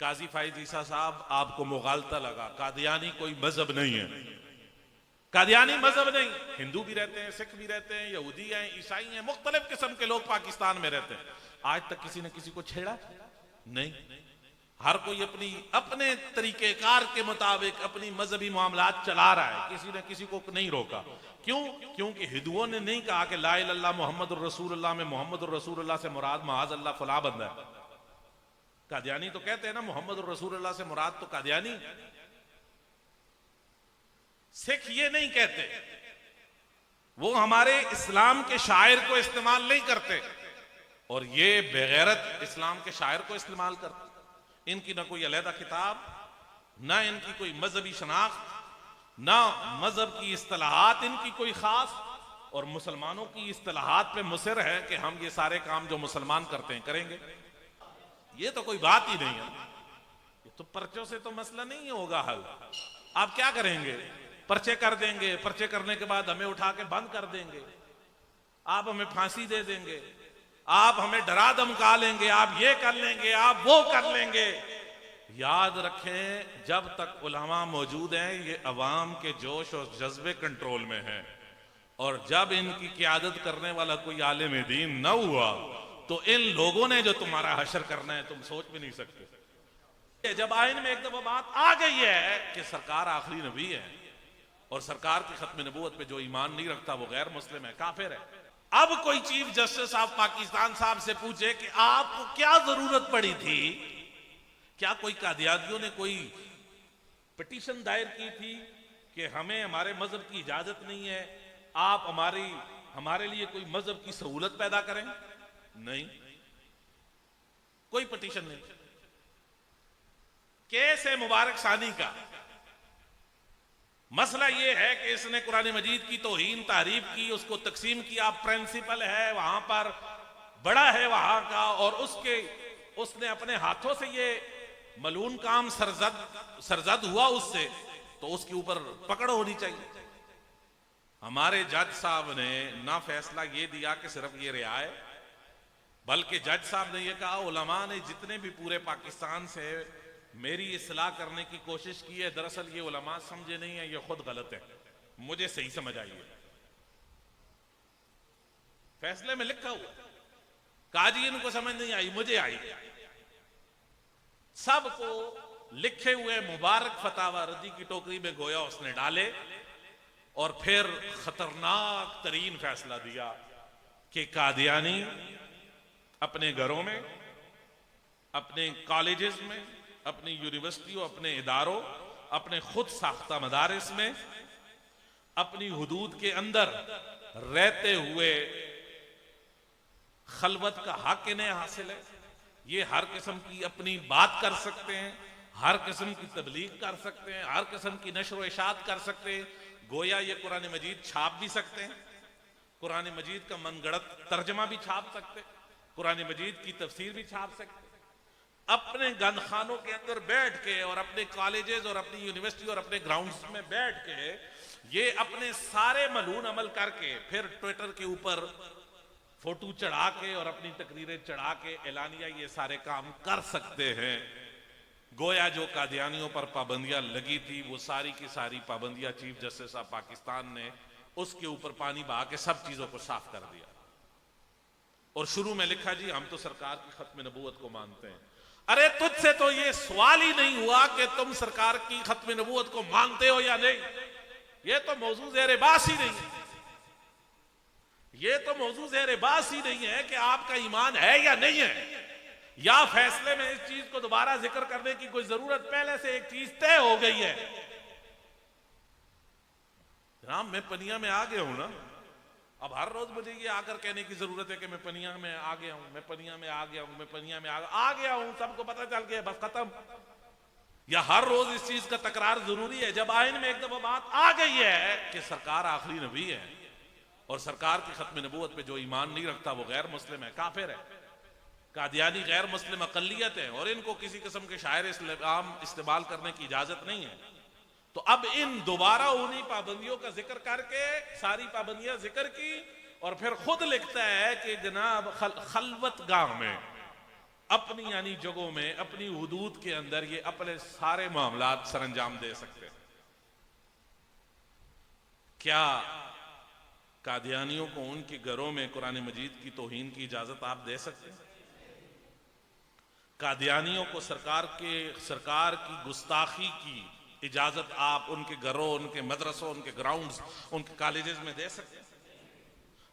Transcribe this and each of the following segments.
काजी फाइज ईसा साहब, आपको मुगालता लगा, कादियानी कोई मजहब नहीं है। कादियानी मजहब नहीं, हिंदू भी रहते हैं, सिख भी रहते हैं, यहूदी हैं, ईसाई हैं, मुख्तलिफ किस्म के लोग पाकिस्तान में रहते हैं। आज तक किसी ने किसी को छेड़ा नहीं। हर कोई अपनी अपने तरीकेकार के मुताबिक अपनी मजहबी मामलात चला रहा है, किसी ने किसी को नहीं रोका। क्यों? क्योंकि हिंदुओं ने नहीं कहा कि ला इलाहा इल्लल्लाह मुहम्मदुर रसूलुल्लाह में मुहम्मदुर रसूलुल्लाह से मुराद माज़ अल्लाह फला बंदा है। कादियानी तो कहते हैं ना मुहम्मदुर रसूलुल्लाह से मुराद तो कादियानी। सिख ये नहीं कहते, वो हमारे इस्लाम के शायर को इस्तेमाल नहीं करते, और ये बेगैरत इस्लाम के शायर को इस्तेमाल करते। इनकी ना कोई अलहदा किताब, ना इनकी कोई मजहबी शनाख्त, ना मजहब की इस्तिलाहात इनकी कोई खास, और मुसलमानों की इस्तिलाहात पे मुसर है कि हम ये सारे काम जो मुसलमान करते हैं करेंगे। ये तो कोई बात ही नहीं है। ये तो पर्चों से तो मसला नहीं होगा हल। आप क्या करेंगे? पर्चे कर देंगे, पर्चे करने के बाद हमें उठा के बंद कर देंगे, आप हमें फांसी दे देंगे, आप हमें डरा धमका लेंगे, आप ये कर लेंगे, आप वो कर लेंगे। याद रखें, जब तक उलमा मौजूद हैं ये अवाम के जोश और जज्बे कंट्रोल में हैं, और जब इनकी क़ियादत करने वाला कोई आलिम दीन न हुआ तो इन लोगों ने जो तुम्हारा हशर करना है तुम सोच भी नहीं सकते। जब आइन में एक दफा बात आ गई है कि सरकार आखिरी नबी है, और सरकार की खत्म नबूवत पे जो ईमान नहीं रखता वो गैर मुस्लिम है, काफिर है। अब कोई चीफ जस्टिस साहब पाकिस्तान साहब से पूछे कि आपको क्या जरूरत पड़ी थी, क्या कोई कादियानियों ने कोई पिटीशन दायर की थी कि हमें हमारे मजहब की इजाजत नहीं है, आप हमारे लिए कोई मजहब की सहूलत पैदा करें? नहीं, कोई पिटीशन नहीं। केस है मुबारक सानी का। मसला यह है कि इसने कुरान मजीद की तौहीन तारीफ की, उसको तकसीम किया, प्रिंसिपल है वहां पर, बड़ा है वहां का, और उसने अपने हाथों से ये मलून काम सरजद हुआ उससे, तो उसके ऊपर पकड़ होनी चाहिए। हमारे जज साहब ने ना फैसला ये दिया कि सिर्फ ये रिहा है, बल्कि जज साहब ने ये कहा उलमा ने जितने भी पूरे पाकिस्तान से मेरी इस्लाह करने की कोशिश की है, दरअसल ये उलमा समझे नहीं है, ये खुद गलत है, मुझे सही समझ आई है। फैसले में लिखा हुआ, काजी इनको समझ नहीं आई, मुझे आई। सबको लिखे हुए मुबारक फतावा रद्दी की टोकरी में गोया उसने डाले, और फिर खतरनाक तरीन फैसला दिया कि कादियानी अपने घरों में, अपने कॉलेजेस में, अपनी यूनिवर्सिटियों, अपने इदारों, अपने खुद साख्ता मदारिस में, अपनी हुदूद के अंदर रहते हुए खलवत का हक इन्हें हासिल है। ये हर किस्म की अपनी बात कर सकते हैं, हर किस्म की तबलीग कर सकते हैं, हर किस्म की नशर व इशात कर सकते हैं। गोया ये कुरान मजीद छाप भी सकते हैं, कुरान मजीद का मनगढ़ंत तर्जमा भी छाप सकते हैं, कुरान मजीद की तफसीर भी छाप सकते हैं। अपने गंदखानों के अंदर बैठ के, और अपने कॉलेजेस और अपनी यूनिवर्सिटी और अपने ग्राउंड्स में बैठ के ये अपने सारे मलून अमल करके फिर ट्विटर के ऊपर फोटो चढ़ा के और अपनी तकरीरें चढ़ा के एलानिया ये सारे काम कर सकते हैं। गोया जो कादियानियों पर पाबंदियां लगी थी वो सारी की सारी पाबंदियां चीफ जस्टिस ऑफ पाकिस्तान ने उसके ऊपर पानी बहा के सब चीजों को साफ कर दिया, और शुरू में लिखा जी हम तो सरकार की खत्म नबूवत को मानते हैं। अरे तुझसे तो ये सवाल ही नहीं हुआ कि तुम सरकार की खत्म नबूवत को मानते हो या नहीं, ये तो मौजू ज़ेर बास ही नहीं है, ये तो मौजू ज़ेर बास ही नहीं है कि आपका ईमान है या नहीं है, या फैसले में इस चीज को दोबारा जिक्र करने की कोई जरूरत, पहले से एक चीज तय हो गई है। जनाब मैं पनिया में आ गया हूं ना, अब हर रोज मुझे ये आकर कहने की जरूरत है कि मैं पनिया में आ गया हूं, मैं पनिया में आ गया हूं, मैं पनिया में आ गया हूं, सबको पता चल गया, बस खत्म। या हर रोज इस चीज का तकरार जरूरी है? जब आइन में एक दफा बात आ गई है कि सरकार आखिरी नबी है, और सरकार की खत्म नबूवत पे जो ईमान नहीं रखता वो गैर मुस्लिम है, काफिर है, कादियानी गैर मुस्लिम अकलियत है, और इनको किसी किस्म के शायर इस्लाम इस्तेमाल करने की इजाजत नहीं है। तो अब इन दोबारा उन्हीं पाबंदियों का जिक्र करके सारी पाबंदियां जिक्र की, और फिर खुद लिखता है कि जनाब खलवत गाह में अपनी यानी जगहों में, अपनी हुदूद के अंदर ये अपने सारे मामलात सरंजाम दे सकते हैं। क्या कादियानियों को उनके घरों में कुरान मजीद की तौहीन की इजाजत आप दे सकते हैं? कादियानियों को सरकार की गुस्ताखी की इजाजत आप उनके घरों, उनके मदरसों, उनके ग्राउंड्स, उनके कॉलेजेस में दे सकते हैं?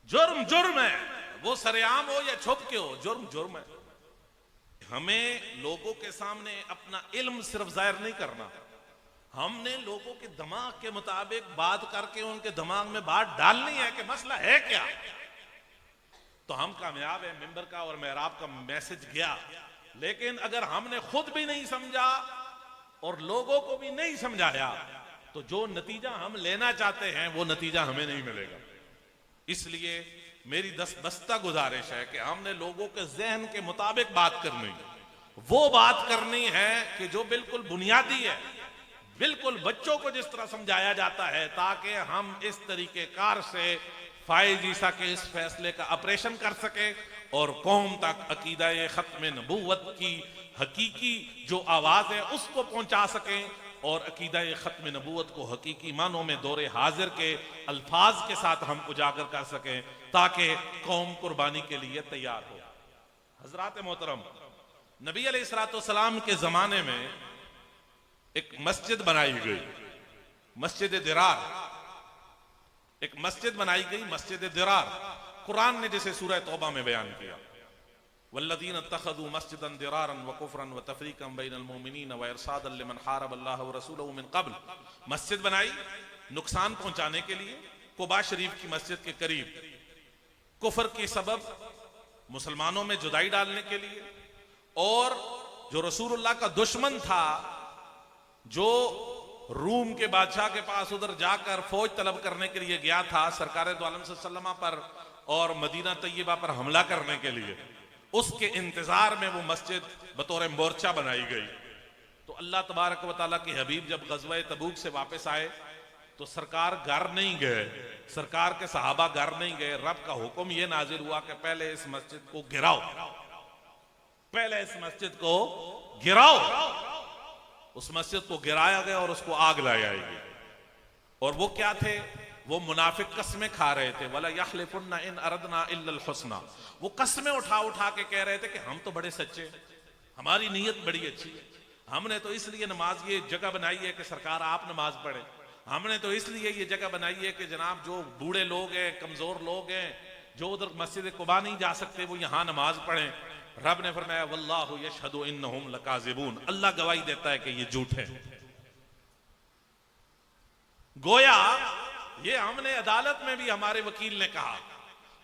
जुर्म जुर्म है, वो सरेआम हो या छुप के हो, जुर्म जुर्म है। हमें लोगों के सामने अपना इल्म सिर्फ जाहिर नहीं करना, हमने लोगों के दिमाग के मुताबिक बात करके उनके दिमाग में बात डालनी है कि मसला है क्या। तो हम कामयाब है, मिंबर का और मेहराब का मैसेज गया। लेकिन अगर हमने खुद भी नहीं समझा और लोगों को भी नहीं समझाया तो जो नतीजा हम लेना चाहते हैं वो नतीजा हमें नहीं मिलेगा। इसलिए मेरी दस्तबस्ता गुजारिश है कि हमने लोगों के जहन के मुताबिक बात करनी, वो बात करनी है कि जो बिल्कुल बुनियादी है, बिल्कुल बच्चों को जिस तरह समझाया जाता है, ताकि हम इस तरीके कार से फाइज ईसा के इस फैसले का ऑपरेशन कर सके और कौम तक अकीदा खत्म नबूवत की हकीकी जो आवाज है उसको पहुंचा सकें और अकीदा खत्म नबूवत को हकीकी मानों में दौरे हाजिर के अल्फाज के साथ हम उजागर कर सकें, ताकि कौम कुर्बानी के लिए तैयार हो। हजरात मोहतरम, नबी अलैहिस्सलाम के जमाने में एक मस्जिद बनाई गई, मस्जिद दिरार। एक मस्जिद बनाई गई, मस्जिद दिरार। कुरान ने जैसे सूरह तौबा में बयान किया, वल्लज़ीन इत्तख़ज़ू मस्जिदन दिरारन व कुफ्रन व तफ़रीक़न बैनल मुमिनीन व इरसादन लिमन हारब अल्लाह व रसूलहु मिन क़ब्ल। मस्जिद बनाई नुकसान पहुंचाने के लिए, कुबा शरीफ की मस्जिद के करीब, कुफ्र के सबब मुसलमानों में जुदाई डालने के लिए, और जो रसूलुल्लाह का दुश्मन था, जो रूम के बादशाह के पास उधर जाकर फौज तलब करने के लिए गया था सरकार दो आलम सल्लल्लाहु अलैहि वसल्लम पर और मदीना तैयबा पर हमला करने के लिए, उसके इंतजार में वो मस्जिद बतौर मोर्चा बनाई गई। तो अल्लाह तबारक व तआला के हबीब जब गज़वा तबूक से वापस आए तो सरकार घर नहीं गए, सरकार के सहाबा घर नहीं गए। रब का हुक्म यह नाजिल हुआ कि पहले इस मस्जिद को गिराओ, पहले इस मस्जिद को गिराओ। उस मस्जिद को गिराया गया और उसको आग लगाई गई। और वो क्या थे? वो मुनाफिक कस्में खा रहे थे, वला यहलिफुन्ना इन अरदना इल्लल हुस्ना। वो कस्में उठा उठा के कह रहे थे कि हम तो बड़े सच्चे, हमारी नीयत बड़ी अच्छी है, हमने तो इसलिए नमाज ये जगह बनाई है कि सरकार आप नमाज पढ़े, हमने तो इसलिए ये जगह बनाई है कि जनाब जो बूढ़े लोग हैं, कमजोर लोग हैं, जो उधर मस्जिद कुबा नहीं जा सकते, वो यहाँ नमाज पढ़ें। रब ने फरमाया वल्लाहु यशहदु इन्नहुम लकाज़िबून, अल्लाह गवाही देता है कि ये झूठ है। गोया ये हमने अदालत में भी हमारे वकील ने कहा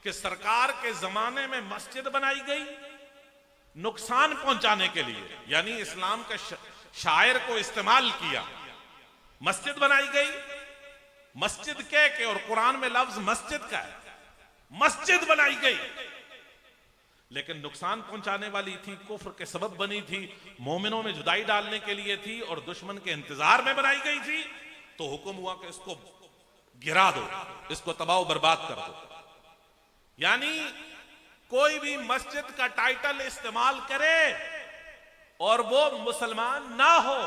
कि सरकार के जमाने में मस्जिद बनाई गई नुकसान पहुंचाने के लिए, यानी इस्लाम का शायर को इस्तेमाल किया, मस्जिद बनाई गई। मस्जिद कह के, और कुरान में लफ्ज मस्जिद का है, मस्जिद बनाई गई, लेकिन नुकसान पहुंचाने वाली थी, कुफ्र के सबब बनी थी, मोमिनों में जुदाई डालने के लिए थी और दुश्मन के इंतजार में बनाई गई थी। तो हुक्म हुआ कि इसको गिरा दो, इसको तबाह बर्बाद कर दो। यानी कोई भी मस्जिद का टाइटल इस्तेमाल करे और वो मुसलमान ना हो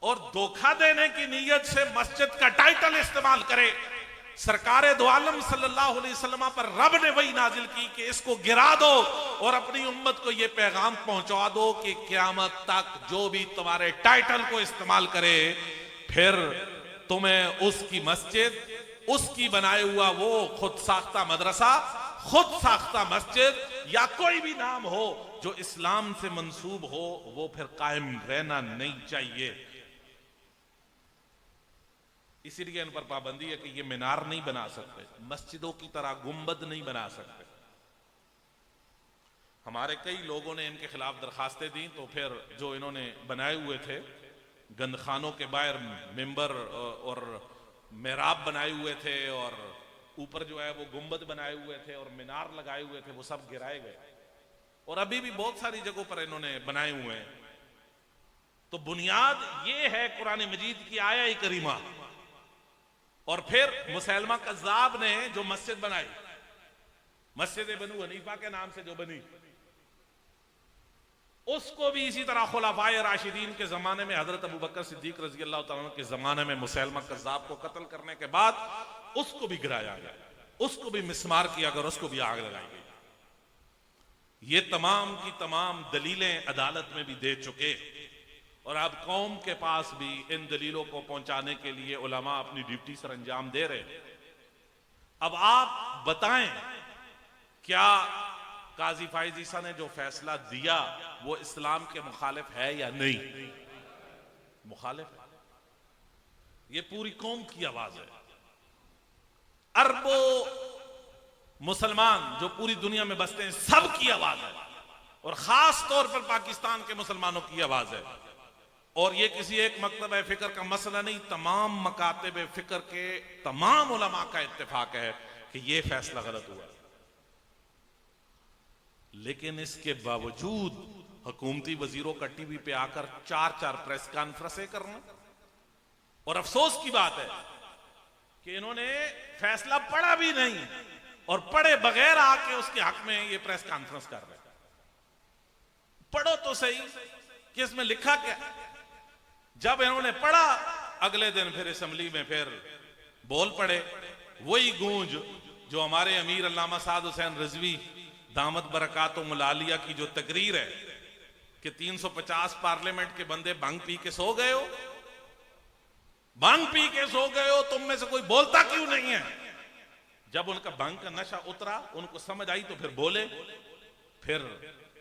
और धोखा देने की नीयत से मस्जिद का टाइटल इस्तेमाल करे, सरकार दो आलम सल्लल्लाहु अलैहि वसल्लम पर रब ने वही नाजिल की कि इसको गिरा दो और अपनी उम्मत को यह पैगाम पहुंचा दो कि क़यामत तक जो भी तुम्हारे टाइटल को इस्तेमाल करे, फिर तुम्हें उसकी मस्जिद, उसकी बनाए हुआ वो खुद साख्ता मदरसा, खुद साख्ता मस्जिद या कोई भी नाम हो जो इस्लाम से मंसूब हो, वो फिर कायम रहना नहीं चाहिए। इसीलिए इन पर पाबंदी है कि ये मीनार नहीं बना सकते, मस्जिदों की तरह गुंबद नहीं बना सकते। हमारे कई लोगों ने इनके खिलाफ दरखास्तें दी, तो फिर जो इन्होंने बनाए हुए थे गंदखानों के बाहर मिंबर और मेहराब बनाए हुए थे और ऊपर जो है वो गुंबद बनाए हुए थे और मीनार लगाए हुए थे, वो सब गिराए गए। और अभी भी बहुत सारी जगहों पर इन्होंने बनाए हुए हैं। तो बुनियाद ये है कुरान मजीद की आया करीमा। और फिर मुसैलमा कज़्ज़ाब ने जो मस्जिद बनाई, मस्जिद बनु हनीफा के नाम से जो बनी, उसको भी इसी तरह खुलाफाए राशिदीन के जमाने में हजरत अबू बकर सिद्दीक रजी अल्लाह तआला के जमाने में मुसैलमा कज़्ज़ाब को कत्ल करने के बाद उसको भी गिराया गया, उसको भी मिस्मार किया गया, उसको भी आग लगाई गई। ये तमाम की तमाम दलीलें अदालत में भी दे चुके और अब कौम के पास भी इन दलीलों को पहुंचाने के लिए उलमा अपनी ड्यूटी सर अंजाम दे रहे। अब आप बताएं, क्या काजी फाइज ईसा ने जो फैसला दिया वो इस्लाम के मुखालिफ है या नहीं? मुखालिफ है। ये पूरी कौम की आवाज है। अरबों मुसलमान जो पूरी दुनिया में बसते हैं सबकी आवाज है और खास तौर पर पाकिस्तान के मुसलमानों की आवाज है। और ये किसी एक मकतब फिक्र का मसला नहीं, तमाम मकातब फिक्र के तमाम उलमा का इत्तेफाक है कि ये फैसला गलत हुआ। लेकिन इसके बावजूद हुकूमती वजीरों का टीवी पे आकर 4-4 प्रेस कॉन्फ्रेंसें करना, और अफसोस की बात है कि इन्होंने फैसला पढ़ा भी नहीं और पढ़े बगैर आके उसके हक में ये प्रेस कॉन्फ्रेंस कर रहे। पढ़ो तो सही कि इसमें लिखा क्या। जब इन्होंने पढ़ा अगले दिन फिर असेंबली में फिर बोल पड़े वही गूंज जो हमारे अमीर अल्लामा साद हुसैन रिजवी दामत बरकातुहुम मुलालिया की जो तकरीर है कि 350 पार्लियामेंट के बंदे भंग पी के सो गए हो, भंग पी के सो गए हो, तुम में से कोई बोलता क्यों नहीं है। जब उनका भंग का नशा उतरा, उनको समझ आई तो फिर बोले। फिर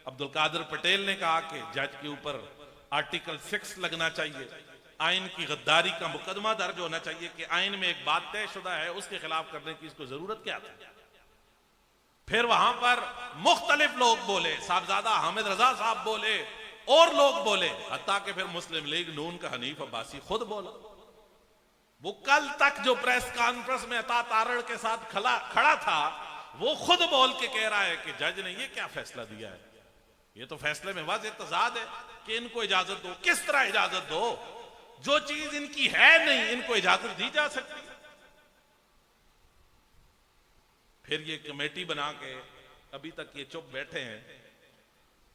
अब्दुल कादिर पटेल ने कहा कि जज के ऊपर आर्टिकल 6 लगना चाहिए, आइन की गद्दारी का मुकदमा दर्ज होना चाहिए कि आइन में एक बात तयशुदा है उसके खिलाफ करने की इसको जरूरत क्या थी। फिर वहां पर मुख्तलिफ लोग बोले, साहबजादा हामिद रजा साहब बोले और लोग बोले, हत्ता कि फिर मुस्लिम लीग नून का हनीफ अब्बासी खुद बोला। वो कल तक जो प्रेस कॉन्फ्रेंस में अता तारड़ के साथ खड़ा था वो खुद बोल के कह रहा है कि जज ने ये क्या फैसला दिया है, ये तो फैसले में वाज़ेह तज़ाद है कि इनको इजाजत दो। किस तरह इजाजत दो? जो चीज इनकी है नहीं इनको इजाजत दी जा सकती। फिर ये कमेटी बना के अभी तक ये चुप बैठे हैं।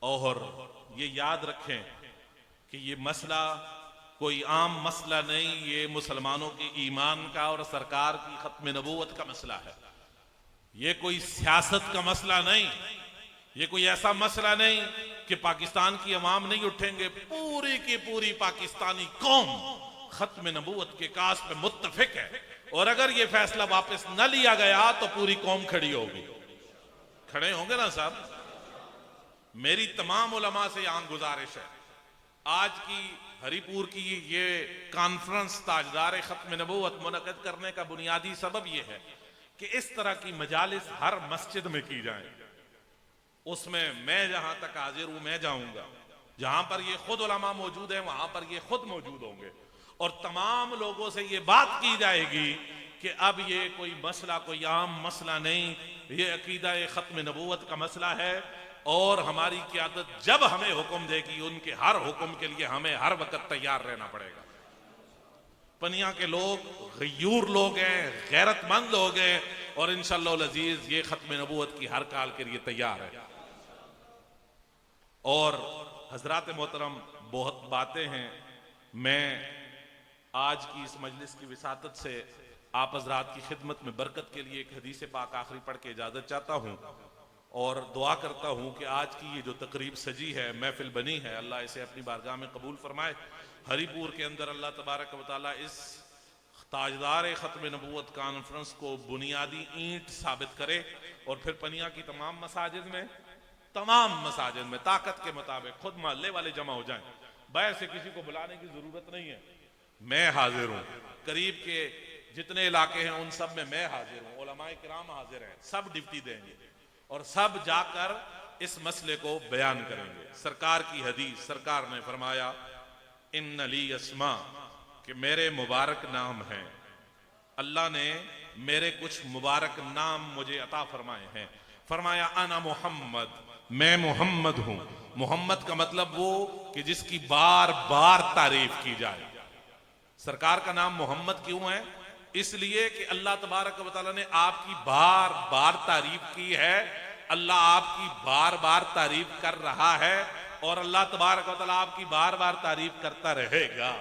और ये याद रखें कि ये मसला कोई आम मसला नहीं, ये मुसलमानों के ईमान का और सरकार की खत्म नबूवत का मसला है। ये कोई सियासत का मसला नहीं, ये कोई ऐसा मसला नहीं कि पाकिस्तान की अवाम नहीं उठेंगे। पूरी की पूरी पाकिस्तानी कौम खत्म नबूवत के कास पे मुत्तफिक है और अगर ये फैसला वापस न लिया गया तो पूरी कौम खड़ी होगी। खड़े होंगे ना साहब? मेरी तमाम उलमा से यहां गुजारिश है, आज की हरिपुर की ये कॉन्फ्रेंस ताजदार खत्म नबूवत मुनक़िद करने का बुनियादी सबब यह है कि इस तरह की मजालिस हर मस्जिद में की जाए। उसमें मैं जहां तक हाजिर हूं मैं जाऊंगा, जहां पर ये खुद उलमा मौजूद है वहां पर ये खुद मौजूद होंगे और तमाम लोगों से ये बात की जाएगी कि अब ये कोई मसला कोई आम मसला नहीं, ये अकीदा खत्म नबूवत का मसला है और हमारी क़यादत जब हमें हुक्म देगी उनके हर हुक्म के लिए हमें हर वक्त तैयार रहना पड़ेगा। पनिया के लोग गयूर लोग हैं, गैरतमंद लोग हैं और इंशाअल्लाह अज़ीज ये खत्म नबूवत की हर काल के लिए तैयार है। और हजरात मोहतरम, बहुत बातें हैं, मैं आज की इस मजलिस की विसातत से आप हजरात की खिदमत में बरकत के लिए एक हदीस पाक आखिरी पढ़ के इजाजत चाहता हूँ और दुआ करता हूँ कि आज की ये जो तकरीब सजी है, महफिल बनी है, अल्लाह इसे अपनी बारगाह में कबूल फरमाए। हरिपुर के अंदर अल्लाह तबारक व तआला इस ताजदार खत्म नबूवत कॉन्फ्रेंस को बुनियादी ईंट साबित करे और फिर पनिया की तमाम मसाजिद में ताकत के मुताबिक खुद मोहल्ले वाले जमा हो जाएं। बाहर से किसी को बुलाने की जरूरत नहीं है, मैं हाजिर हूँ। करीब के जितने इलाके हैं उन सब में मैं हाजिर हूँ, उलमाए किराम हाजिर हैं, सब ड्यूटी देंगे और सब जाकर इस मसले को बयान करेंगे। सरकार की हदीस, सरकार ने फरमाया इन्न ली अस्मा, कि मेरे मुबारक नाम हैं, अल्लाह ने मेरे कुछ मुबारक नाम मुझे अता फरमाए हैं। फरमाया अना मोहम्मद, मैं मोहम्मद हूं। मोहम्मद का मतलब वो कि जिसकी बार बार तारीफ की जाए। सरकार का नाम मोहम्मद क्यों है? इसलिए कि अल्लाह तबारक व तआला ने आपकी बार बार तारीफ की है, अल्लाह आपकी बार बार तारीफ कर रहा है और अल्लाह तबारक व तआला आपकी बार बार तारीफ करता रहेगा।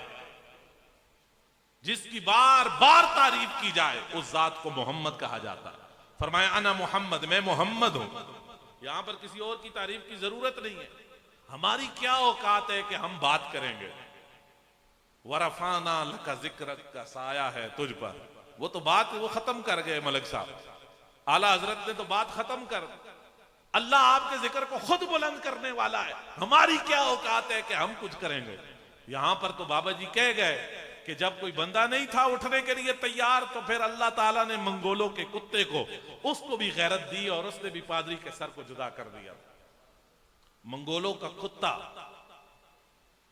जिसकी बार बार तारीफ की जाए उस जात को मोहम्मद कहा जाता है। फरमाया अना मोहम्मद, मैं मोहम्मद हूं। यहां पर किसी और की तारीफ की जरूरत नहीं है। हमारी क्या औकात है कि हम बात करेंगे। वरफाना लका जिक्र का साया है तुझ पर, वो तो बात वो खत्म कर गए मलिक साहब, आला हजरत ने तो बात खत्म कर। अल्लाह आपके जिक्र को खुद बुलंद करने वाला है। हमारी क्या औकात है कि हम कुछ करेंगे। यहां पर तो बाबा जी कह गए कि जब कोई बंदा नहीं था उठने के लिए तैयार, तो फिर अल्लाह ताला ने मंगोलों के कुत्ते को, उसको भी गैरत दी और उसने भी पादरी के सर को जुदा कर दिया। मंगोलों का कुत्ता,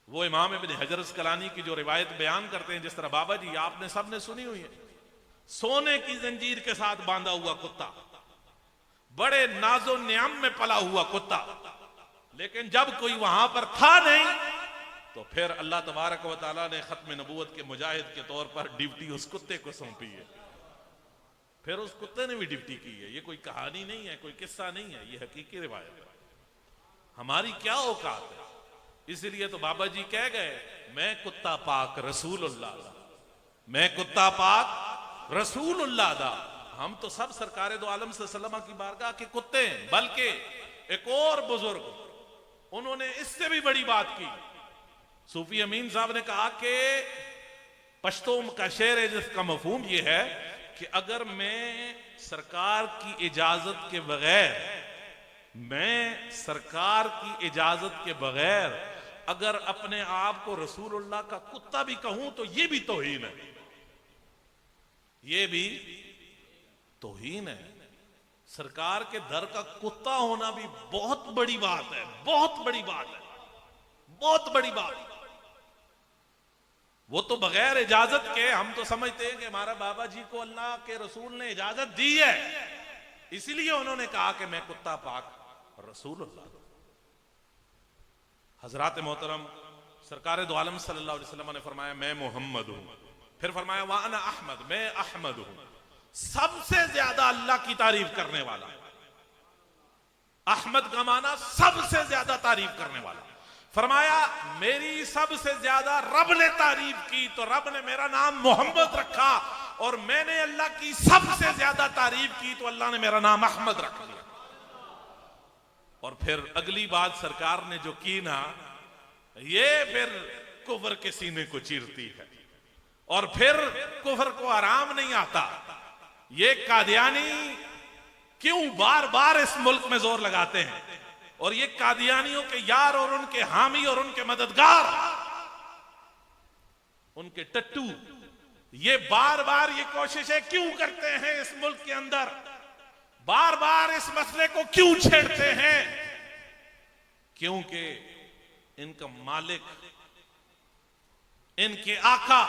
वो इमाम इब्न हजर अस्कलानी की जो रिवायत बयान करते हैं, जिस तरह बाबा जी आपने सबने सुनी हुई है, सोने की जंजीर के साथ बांधा हुआ कुत्ता, बड़े नाजो नियम में पला हुआ कुत्ता, लेकिन जब कोई वहां पर था नहीं तो फिर अल्लाह तबारक व तआला ने खत्म नबूवत के मुजाहिद के तौर पर ड्यूटी उस कुत्ते को सौंपी है। फिर उस कुत्ते ने भी ड्यूटी की है। ये कोई कहानी नहीं है, कोई किस्सा नहीं है, ये हकीकी रिवायत है। हमारी क्या औकात है। इसलिए तो बाबा जी कह गए, मैं कुत्ता पाक रसूलुल्लाह दा, मैं कुत्ता पाक रसूलुल्लाह दा। हम तो सब सरकारे दो आलम सल्लल्लाहु अलैहि वसल्लम की बारगाह के कुत्ते हैं। बल्कि एक और बुजुर्ग, उन्होंने इससे भी बड़ी बात की। सूफी अमीन साहब ने कहा कि पश्तो का शेर है जिसका मफहूम यह है कि अगर मैं सरकार की इजाजत के बगैर, मैं सरकार की इजाजत के बगैर अगर अपने आप को रसूलुल्लाह का कुत्ता भी कहूं तो यह भी तौहीन है, यह भी तौहीन है। सरकार के दर का कुत्ता होना भी बहुत बड़ी बात है, बहुत बड़ी बात है, बहुत बड़ी बात। वो तो बगैर इजाजत के, हम तो समझते हैं कि हमारा बाबा जी को अल्लाह के रसूल ने इजाजत दी है, इसीलिए उन्होंने कहा कि मैं कुत्ता पाक रसूलुल्लाह। हजरात मोहतरम सरकार दो आलम सल्लल्लाहु अलैहि वसल्लम ने फरमाया मैं मोहम्मद हूं। फिर फरमाया वा अना अहमद, मैं अहमद हूं। सबसे ज्यादा अल्लाह की तारीफ करने वाला। अहमद का माना सबसे ज्यादा तारीफ करने वाला। फरमाया मेरी सबसे ज्यादा रब ने तारीफ की तो रब ने मेरा नाम मोहम्मद रखा, और मैंने अल्लाह की सबसे ज्यादा तारीफ की तो अल्लाह ने मेरा नाम अहमद रख दिया। और फिर अगली बात सरकार ने जो की ना, ये फिर कुफर के सीने को चीरती है। और फिर कुफर को आराम नहीं आता। ये कादियानी क्यों बार बार इस मुल्क में जोर लगाते हैं, और ये कादियानियों के यार और उनके हामी और उनके मददगार, उनके टट्टू, ये बार बार ये कोशिशें क्यों करते हैं इस मुल्क के अंदर, बार बार इस मसले को क्यों छेड़ते हैं? क्योंकि इनका मालिक, इनके आका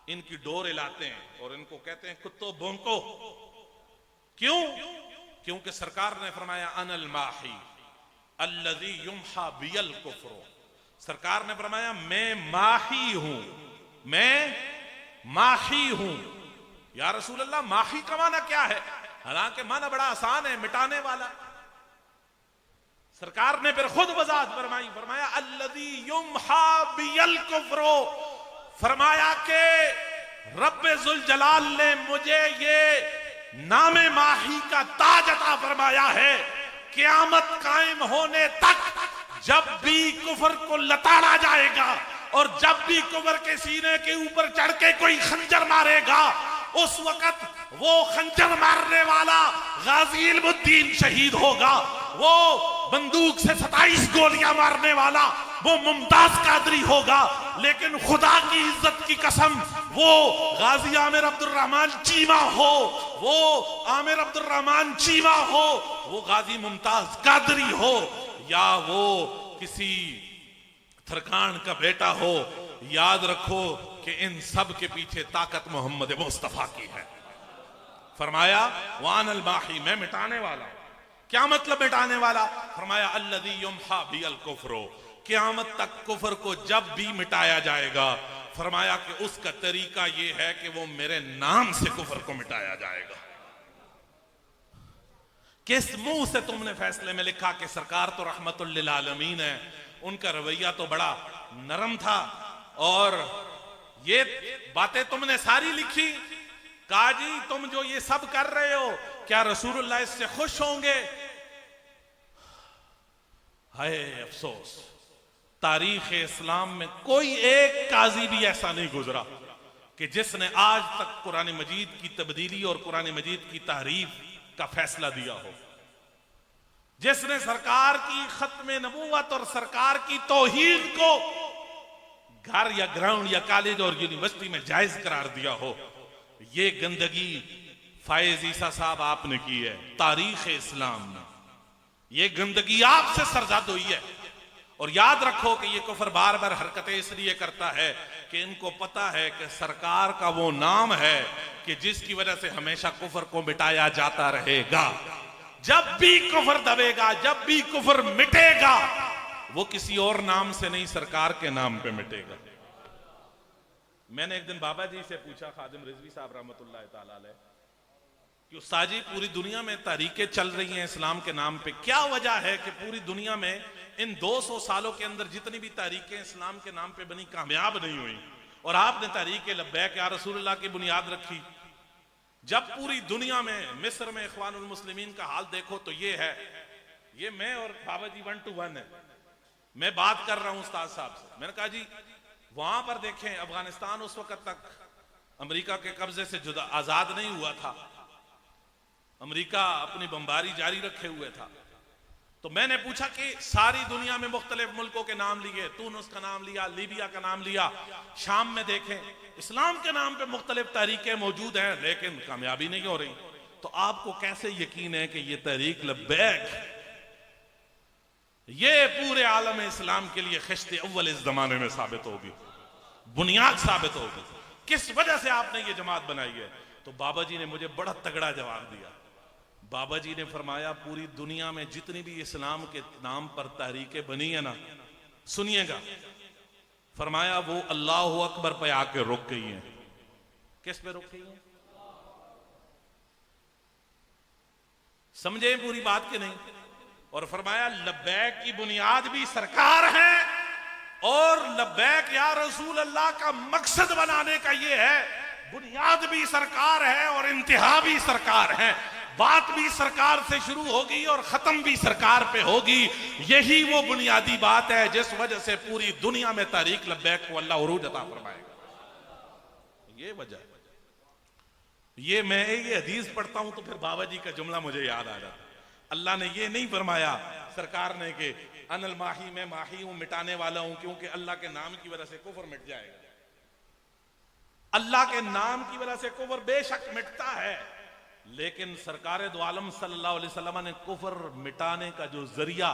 इनकी डोर हिलाते हैं और इनको कहते हैं कुत्तो भौंको। क्यों? क्योंकि सरकार ने फरमाया अनल माही अल्लज़ी युम्हा बियल कुफ्र। सरकार ने फरमाया मैं माही हूं, मैं माही हूं। या रसूल अल्लाह, माही का माना क्या है? हालांकि माना बड़ा आसान है, मिटाने वाला। सरकार ने फिर खुद वजाहत फरमाई, फरमाया अल्लज़ी युम्हा बियल कुफ्र। फरमाया कि रब्बे जुल जलाल ने मुझे ये नामे माही का ताज अता फरमाया है। क़यामत कायम होने तक जब भी कुफर को लताड़ा जाएगा और जब भी कुफर के सीने के ऊपर चढ़ के कोई खंजर मारेगा, उस वक्त वो खंजर मारने वाला गाजी इल्मुद्दीन शहीद होगा। वो बंदूक से 27 गोलियां मारने वाला वो मुमताज कादरी होगा। लेकिन खुदा की इज्जत की कसम, वो गाजी आमिर अब्दुल रहमान चीमा हो, वो आमिर अब्दुल रहमान चीमा हो, वो गाजी मुमताज कादरी हो, या वो किसी थरकान का बेटा हो, याद रखो कि इन सब के पीछे ताकत मोहम्मद मुस्तफा की है। फरमाया वानल माही, मैं मिटाने वाला। क्या मतलब मिटाने वाला? फरमाया अल्लज़ी युम्हा बियल कुफ्र। क़यामत तक कुफर को जब भी मिटाया जाएगा, फरमाया कि उसका तरीका यह है कि वो मेरे नाम से कुफर को मिटाया जाएगा। किस मुंह से तुमने फैसले में लिखा कि सरकार तो रहमतुल लिल आलमीन है? उनका रवैया तो बड़ा नरम था और ये बातें तुमने सारी लिखी। कहा जी तुम जो ये सब कर रहे हो क्या रसूलुल्लाह इससे खुश होंगे? हाय अफसोस, तारीख इस्लाम में कोई एक काजी भी ऐसा नहीं गुजरा कि जिसने आज तक कुरान मजीद की तब्दीली और कुरान मजीद की तहरीफ का फैसला दिया हो, जिसने सरकार की खत्म नबूवत और सरकार की तौहीद को घर या ग्राउंड या कॉलेज और यूनिवर्सिटी में जायज करार दिया हो। ये गंदगी फायज ईसा साहब आपने की है तारीख इस्लाम में। ये गंदगी आपसे सरजद हुई है। और याद रखो कि ये कुफर बार बार हरकतें इसलिए करता है कि इनको पता है कि सरकार का वो नाम है कि जिसकी वजह से हमेशा कुफर को मिटाया जाता रहेगा। जब भी कुफर दबेगा, जब भी कुफर मिटेगा, वो किसी और नाम से नहीं, सरकार के नाम पे मिटेगा। मैंने एक दिन बाबा जी से पूछा, खादिम रिजवी साहब रहमतुल्लाह ताला अलैह, कि उस्ताद जी पूरी दुनिया में तहरीकें चल रही हैं इस्लाम के नाम पे, क्या वजह है कि पूरी दुनिया में इन 200 सालों के अंदर जितनी भी तहरीकें इस्लाम के नाम पे बनी कामयाब नहीं हुई और आपने तहरीक लब्बैक या रसूलुल्लाह की बुनियाद रखी? जब पूरी दुनिया में, मिस्र में इख्वानुल मुस्लिमीन का हाल देखो तो ये है, ये मैं और बाबा जी 1 to 1 है। मैं बात कर रहा हूं उस्ताद साहब से, मैंने कहा जी वहां पर देखें अफगानिस्तान उस वक्त तक अमेरिका के कब्जे से जुदा आजाद नहीं हुआ था, अमेरिका अपनी बमबारी जारी रखे हुए था। तो मैंने पूछा कि सारी दुनिया में मुख्तलिफ मुल्कों के नाम लिए, तूनुस का नाम लिया, लीबिया का नाम लिया, शाम में देखें इस्लाम के नाम पे मुख्तलिफ तहरीकें मौजूद हैं लेकिन कामयाबी नहीं हो रही। तो आपको कैसे यकीन है कि ये तहरीक लब्बैक ये पूरे आलम इस्लाम के लिए खिश्ते अव्वल इस जमाने में साबित होगी, बुनियाद साबित होगी? किस वजह से आपने ये जमात बनाई है? तो बाबा जी ने मुझे बड़ा तगड़ा जवाब दिया। बाबा जी ने फरमाया पूरी दुनिया में जितनी भी इस्लाम के नाम पर तहरीकें बनी है ना, सुनिएगा, फरमाया वो अल्लाह अकबर पे आके रुक गई हैं। किस पे रुक गई हैं? समझे पूरी बात के नहीं? और फरमाया लब्बैक की बुनियाद भी सरकार है और लब्बैक या रसूल अल्लाह का मकसद बनाने का ये है, बुनियाद भी सरकार है और इंतहा भी सरकार है। बात भी सरकार से शुरू होगी और खत्म भी सरकार पे होगी। यही वो बुनियादी बात है जिस वजह से पूरी दुनिया में तहरीक लब्बैक को अल्लाह उरूज अता फरमाएगा। ये वजह है। ये मैं ये हदीस पढ़ता हूं तो फिर बाबा जी का जुमला मुझे याद आ जाता। अल्लाह ने ये नहीं फरमाया सरकार ने कि अनल माही, मैं माही हूं, मिटाने वाला हूं, क्योंकि अल्लाह के नाम की वजह से कुफर मिट जाएगा। अल्लाह के नाम की वजह से कुफर बेशक मिटता है, लेकिन सरकार दो आलम सल्लल्लाहु अलैहि वसल्लम ने कुफर मिटाने का जो जरिया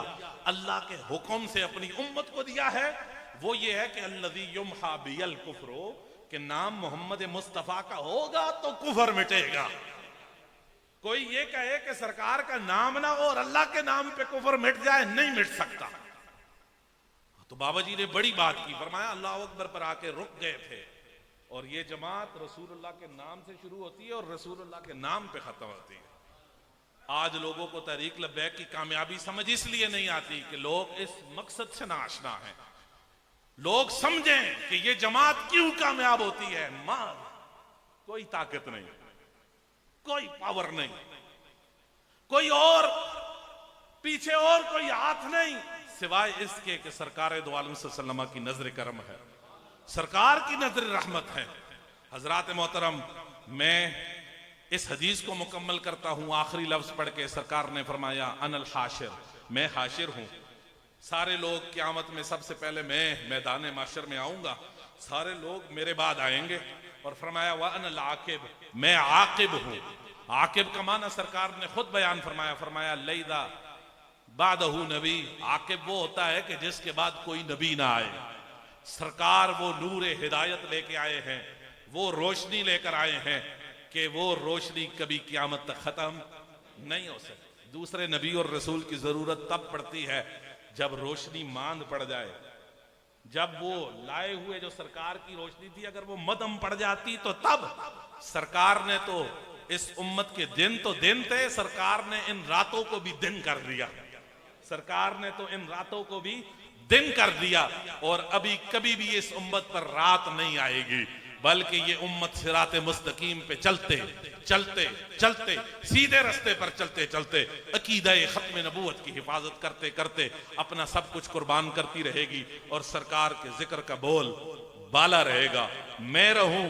अल्लाह के हुक्म से अपनी उम्मत को दिया है वो ये है कि अल्लज़ी युम्हा बियल कुफ्रो, कि नाम मोहम्मद मुस्तफा का होगा तो कुफर मिटेगा। कोई ये कहे कि सरकार का नाम ना हो और अल्लाह के नाम पे कुफर मिट जाए, नहीं मिट सकता। तो बाबा जी ने बड़ी बात की, फरमाया अल्लाह अकबर पर आके रुक गए थे और ये जमात रसूलुल्लाह के नाम से शुरू होती है और रसूलुल्लाह के नाम पे खत्म होती है। आज लोगों को तहरीक लब्बैक की कामयाबी समझ इसलिए नहीं आती कि लोग इस मकसद से नाआशना है। लोग समझें कि ये जमात क्यों कामयाब होती है। मां कोई ताकत नहीं, कोई पावर नहीं, कोई और पीछे और कोई हाथ नहीं सिवाय इसके कि सरकार दो आलम सल्लल्लाहु अलैहि वसल्लम की नजर करम है, सरकार की नजर रहमत है। हजरात मोहतरम, मैं इस हदीस को मुकम्मल करता हूं आखिरी लफ्ज पढ़ के। सरकार ने फरमाया अनल हाशिर, मैं हाशिर हूं। सारे लोग क़यामत में सबसे पहले मैं मैदान माशर में आऊंगा, सारे लोग मेरे बाद आएंगे। और फरमाया व अनल आकिब, मैं आकिब हूं। आकिब का माना सरकार ने खुद बयान फरमाया, फरमाया लैदा बादहू नबी, आकिब वो होता है कि जिसके बाद कोई नबी ना आए। सरकार वो नूर हिदायत लेके आए हैं, वो रोशनी लेकर आए हैं कि वो रोशनी कभी क़यामत तक खत्म नहीं हो सकती। दूसरे नबी और रसूल की जरूरत तब पड़ती है जब रोशनी मांद पड़ जाए, जब वो लाए हुए जो सरकार की रोशनी थी अगर वो मदम पड़ जाती तो तब। सरकार ने तो इस उम्मत के दिन तो दिन थे, सरकार ने इन रातों को भी दिन कर दिया। सरकार ने तो इन रातों को भी दिन कर दिया, और अभी कभी भी इस उम्मत पर रात नहीं आएगी, बल्कि ये उम्मत सिराते मुस्तकीम पे चलते चलते चलते, सीधे रास्ते पर चलते चलते, अकीदा खत्म नबूवत की हिफाजत करते करते अपना सब कुछ कुर्बान करती रहेगी, और सरकार के जिक्र का बोल बाला रहेगा। मैं रहूं,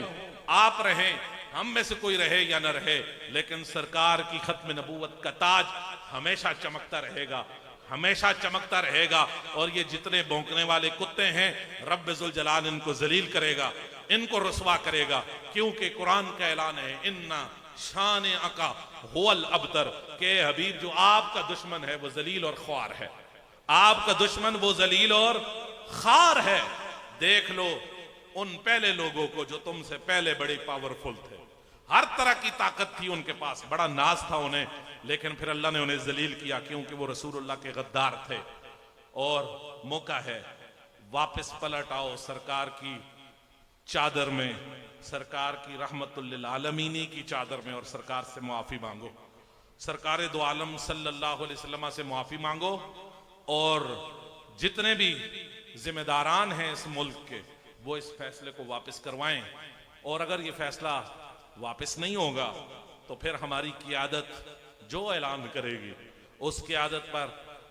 आप रहें, हम में से कोई रहे या न रहे, लेकिन सरकार की खत्म नबूवत का ताज हमेशा चमकता रहेगा, हमेशा चमकता रहेगा। और ये जितने भौंकने वाले कुत्ते हैं, रब्बे जुल जलाल इनको जलील करेगा, इनको रुसवा करेगा, क्योंकि कुरान का ऐलान है, इन्ना शान अका हुवल अबतर, के हबीब जो आपका दुश्मन है वो जलील और ख्वार है, आपका दुश्मन वो जलील और खार है। देख लो उन पहले लोगों को जो तुमसे पहले बड़े पावरफुल थे, हर तरह की ताकत थी उनके पास, बड़ा नाज था उन्हें, लेकिन फिर अल्लाह ने उन्हें जलील किया, क्योंकि वो रसूलुल्लाह के गद्दार थे। और मौका है, वापस पलट आओ सरकार की चादर में, सरकार की रहमतुल लिल आलमीनी की चादर में, और सरकार से मुआफी मांगो, सरकार दो आलम सल्लल्लाहु अलैहि वसल्लम से मुआफी मांगो, और जितने भी जिम्मेदारान हैं इस मुल्क के, वो इस फैसले को वापस करवाएं। और अगर ये फैसला वापस नहीं होगा तो फिर हमारी क़ियादत जो ऐलान करेगी, उस क़ियादत पर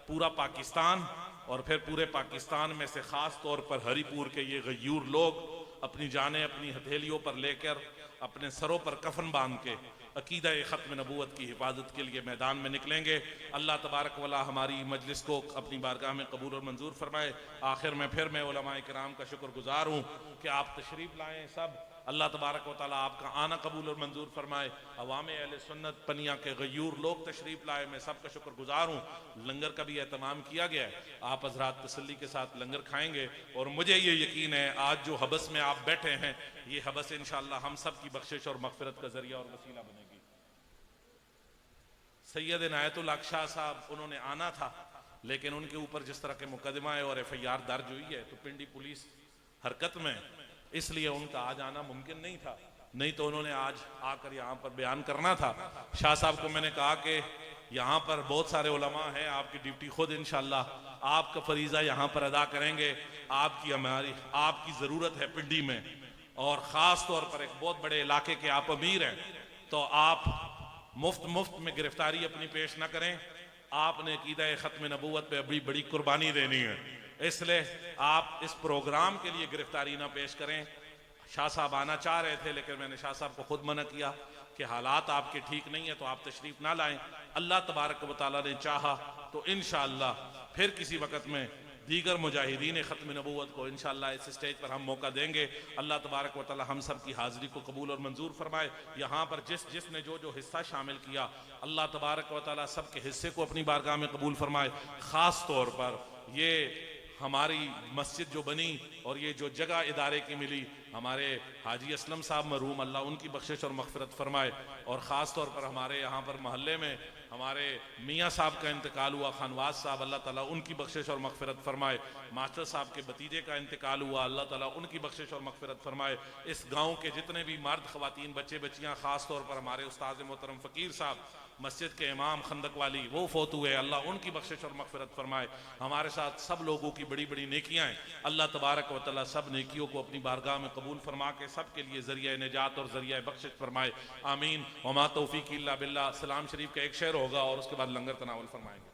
पूरा पाकिस्तान, और फिर पूरे पाकिस्तान में से खास तौर पर हरीपुर के ये गयूर लोग अपनी जानें अपनी हथेलियों पर लेकर, अपने सरों पर कफन बांध के अकीदा खत्म नबूवत की हिफाजत के लिए मैदान में निकलेंगे। अल्लाह तबारक वला हमारी मजलिस को अपनी बारगाह में कबूल और मंजूर फरमाए। आखिर में फिर मैं उलमाए किराम का शुक्रगुजार हूँ कि आप तशरीफ़ लाएँ सब, अल्लाह तबारक व तआला आपका आना कबूल और मंजूर फरमाए। अवाम अहले सुन्नत पनिया के गयूर लोग तशरीफ़ लाए, मैं सबका शुक्रगुजार हूँ। लंगर का भी एहतमाम किया गया है, आप हजरात तसल्ली के साथ लंगर खाएंगे, और मुझे ये यकीन है आज जो हबस में आप बैठे हैं, ये हबस इंशाअल्लाह हम सब की बख्शिश और मगफिरत का जरिया और वसीला बनेगी। सैयद इनायतुल हक शाह साहब, उन्होंने आना था, लेकिन उनके ऊपर जिस तरह के मुकदमा और FIR दर्ज हुई है, तो पिंडी पुलिस हरकत में, इसलिए उनका आज आना मुमकिन नहीं था, नहीं तो उन्होंने आज आकर यहाँ पर बयान करना था। शाह साहब को मैंने कहा कि यहाँ पर बहुत सारे उलमा हैं, आपकी ड्यूटी खुद इंशाअल्लाह आपका फरीज़ा यहाँ पर अदा करेंगे, आपकी ज़रूरत है पिंडी में, और ख़ास तौर पर एक बहुत बड़े इलाके के आप अमीर हैं, तो आप मुफ्त में गिरफ्तारी अपनी पेश ना करें, आपने अकीदा खत्म नबूवत पे बड़ी बड़ी कुर्बानी देनी है, इसलिए आप इस प्रोग्राम के लिए गिरफ्तारी ना पेश करें। शाह साहब आना चाह रहे थे, लेकिन मैंने शाह साहब को खुद मना किया कि हालात आपके ठीक नहीं है, तो आप तशरीफ़ ना लाएं। अल्लाह तबारक व तआला ने चाहा तो इंशाअल्लाह फिर किसी वक़्त में दीगर मुजाहिदीन ख़त्म नबूवत को इंशाअल्लाह इस स्टेज पर हम मौका देंगे। अल्लाह तबारक व तआला हम सब की हाज़िरी को कबूल और मंजूर फरमाए। यहाँ पर जिसने जो हिस्सा शामिल किया, अल्लाह तबारक व तआला सब के हिस्से को अपनी बारगाह में कबूल फरमाए। ख़ास तौर पर ये हमारी मस्जिद जो बनी और ये जो जगह इदारे की मिली, हमारे हाजी असलम साहब मरहूम, अल्लाह उनकी बख्शिश और मग़फ़िरत फरमाए। और ख़ास तौर पर हमारे यहाँ पर मोहल्ले में हमारे मियाँ साहब का इंतकाल हुआ, खानवाज साहब, अल्लाह ताला उनकी बख्शिश और मग़फ़िरत फरमाए। मास्टर साहब के भतीजे का इंतकाल हुआ, अल्लाह ताला उनकी बख्शिश और मग़फ़िरत फरमाए। इस गाँव के जितने भी मर्द ख़वातीन बच्चे बच्चियाँ, ख़ास तौर पर हमारे उस्ताद मोहतरम फ़कीर साहब मस्जिद के इमाम खंदक वाली, वो फोत हुए, अल्लाह उनकी बख्शिश और मग़फ़िरत फरमाए। हमारे साथ सब लोगों की बड़ी बड़ी नेकियां हैं, अल्लाह तबारक व तआला सब नेकियों को अपनी बारगाह में कबूल फरमा के सब के लिए ज़रिया निजात और ज़रिया बख्शिश फरमाए। आमीन। वमा तौफ़ीक़ इल्ला बिल्लाह। सलाम शरीफ का एक शेर होगा और उसके बाद लंगर तनावल फरमाएंगे।